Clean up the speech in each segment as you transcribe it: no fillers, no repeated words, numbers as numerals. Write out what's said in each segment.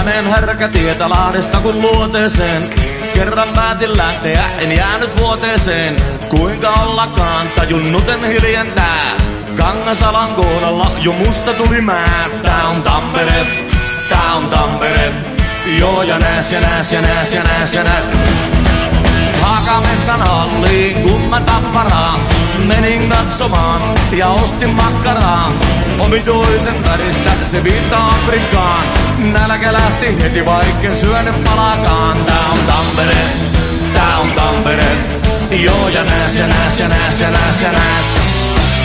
Mä menen härkätietä Lahdesta kun luoteeseen. Kerran päätin lähteä, en jäänyt vuoteeseen. Kuinka ollakaan tajunnuten hiljentää. Kangasalan kohdalla jo musta tuli mää. Tää on Tampere, tää on Tampere. Joo ja nääs ja nääs ja nääs ja nääs ja nääs. Hakametsän halliin, kun mä Tapparaan menin katsomaan ja ostin makkaraa. Omituisen väristä se viittaa Afrikkaan. Nälkä lähti heti vaikken syönyt palakaan. Tää on Tampere, tää on Tampere. Joo ja nääs ja nääs ja nääs ja nääs ja nääs.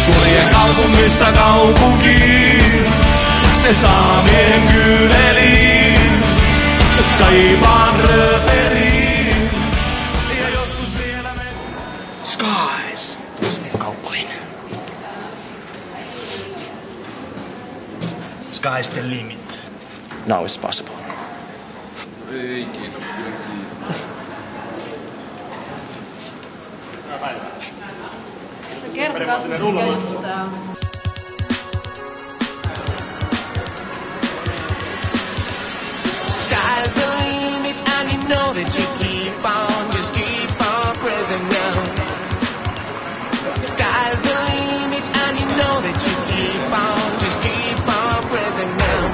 Kuljen kaupungista kaupunkiin, se saamien kyyneliin. Kaivaan rööperiin ja joskus vielä Skies! Tuossa meitä kauppoihin. Sky's the limit. Now it's possible. Ei kiitos, kyllä kiitos. Kertokaa mikä juttu tää on. Sky's the limit and you know that you keep on, just keep on pressing down. Sky's the limit and you know that you keep on, just keep on pressing down.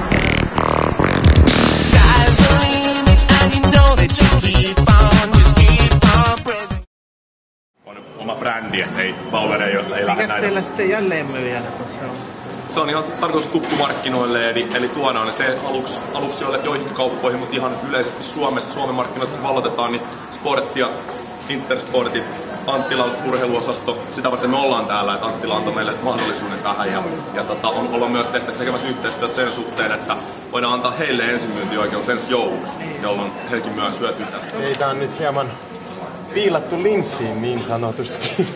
Sky's the limit and you know that you keep on, just keep on pressing. On oma brändi, että ei Bauer ei lähde näitä. Mikäs teillä sitten jälleenmyyjänä tuossa on? Se on ihan tarkoitus tukkumarkkinoille, eli tuodaan se aluksi joihinkin kauppoihin, mutta ihan yleisesti Suomen markkinoita kun vallotetaan, niin Sport ja Intersportit, Anttilan urheiluosasto, sitä varten me ollaan täällä, että Anttila antoi meille mahdollisuuden tähän ja ollaan myös tekemässä yhteistyötä sen suhteen, että voidaan antaa heille ensimyyntioikeus ensi jouluksi, jolloin hekin myös hyötyy tästä. Teitä on nyt hieman viilattu linssiin niin sanotusti.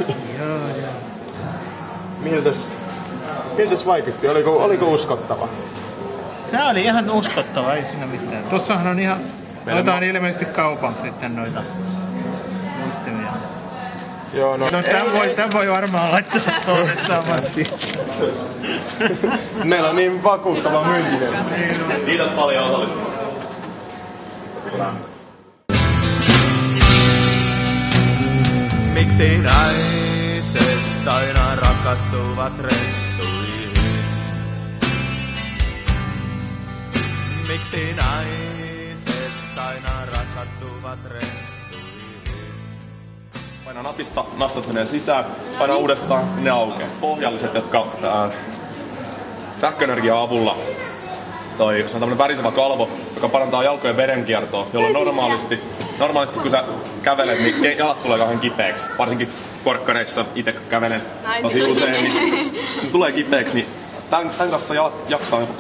Miltäs vaikutti? Oliko uskottava? Tää oli ihan uskottava, ei siinä mitään. Tossahan on ihan, noita on ilmeisesti kaupan sitten noita muistimia. Joo, no Tän voi varmaan laittaa tuonne saman tien. Meillä on niin vakuuttava myynti. Kiitos paljon osallistumaan. Miksi naiset aina rakastuvat rettuihin? Miksi naiset aina rakastuvat rettuihin? Paina napista, nastat menee sisään, paina uudestaan, ne aukeaa. Pohjalliset, jotka sähköenergian avulla se on tämmönen värisevä kalvo, joka parantaa jalkojen verenkiertoa, jolloin normaalisti kun sä kävelet, niin jalat tulee kauhean kipeäksi. Varsinkin korkkareissa itse kävelen tosi usein, niin tulee kipeäksi, niin tän kanssa jalat jaksaa jopa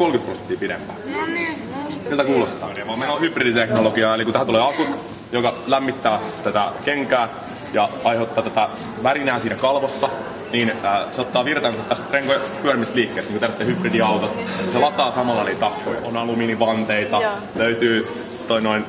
30% pidempään. Miltä kuulostaa? Meillä on hybriditeknologiaa, eli kun tähän tulee akut, joka lämmittää tätä kenkää ja aiheuttaa tätä värinää siinä kalvossa, niin se ottaa virtaan tästä renkojen pyörimisliikkeet, niin kuin tällaiset hybridiautot. Se lataa samalla niitä akkuja. On alumiinivanteita, löytyy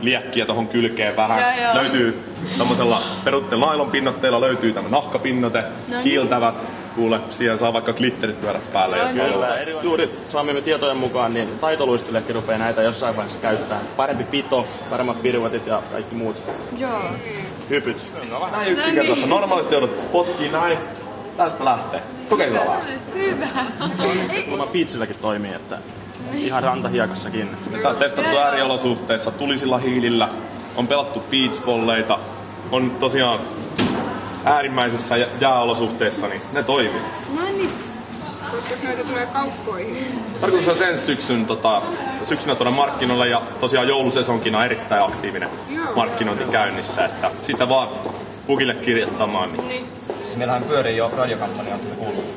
liekkiä tuohon kylkeen vähän. Löytyy tommosella perutteen nailonpinnotteilla löytyy tämä nahkapinnote, kiiltävät. Kuule, siihen saa vaikka glitterit pyörät päälle, jos haluaa. Juuri saamimme tietojen mukaan, niin taitoluistillekin rupeaa näitä jossain vaiheessa käyttää. Parempi pito, paremmat piruetit ja kaikki muut hypyt. Näin yksinkertaista. Normaalisti joudut potkii näin. Tästä lähtee. Kokeillaan vähän. Hyvä. Tämä piitsilläkin toimii, että ihan rantahiekassakin. Tämä on testattu ääriolosuhteissa, tulisilla hiilillä, on pelattu beachvolleita, on tosiaan äärimmäisissä jääolosuhteissa, niin ne toimii. No niin. Koska noita tulee kauppoihin. Tarkoitus on sen syksynä tuoda markkinoille ja tosiaan joulusesonkina on erittäin aktiivinen markkinointi käynnissä, että sitä vaan pukille kirjoittamaan. Niin. Meillähän pyörii jo radiokampanja, että kuuluu.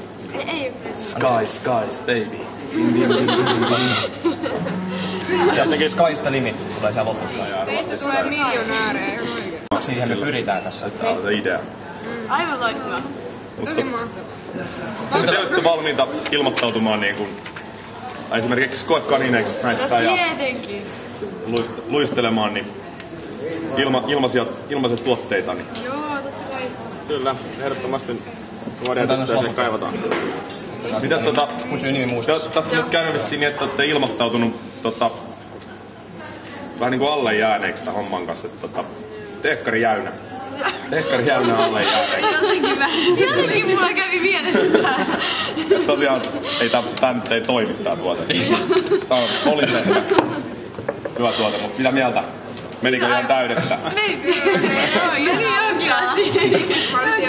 Ei. Skies, baby. Ja sekin Sky's the limit tulee siellä lopussa. Teistä tulee miljonäärejä. Siihen me pyritään tässä. Tämä on se idea. Aivan loistavaa. Tosi mahtavaa. Te olisitte valmiita ilmoittautumaan niin kuin, esimerkiksi koekanineiksi näissä ja luistelemaan niin ilmaisia tuotteita. Niin. Joo, totta kai. Kyllä, ehdottomasti nuoria tyttöjä kaivataan. Mitäs Pysyy nimi muistissa. tässä on nyt käynyt vissiin niin, että olette ilmoittautunut vähän niinku alle jääneeksi tän homman kanssa, että teekkari jäynä. Teekkari jäynä alle jääneeksi. Jotenkin mulla kävi mielessä tää. Tosiaan, tää nyt ei toimi tää tuote. Tää oli se hyvä tuote, mutta mitä mieltä? Menikö ihan täydestä? Meni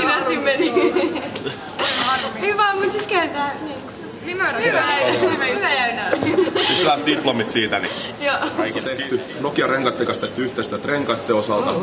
oikeasti meni. Hyvä, mut siis kääntää. Hyvä jäynä. Pistetään diplomit siitä, niin. Joo. Nokia Renkaiden kanssa tehty yhteistyötä renkaiden osalta.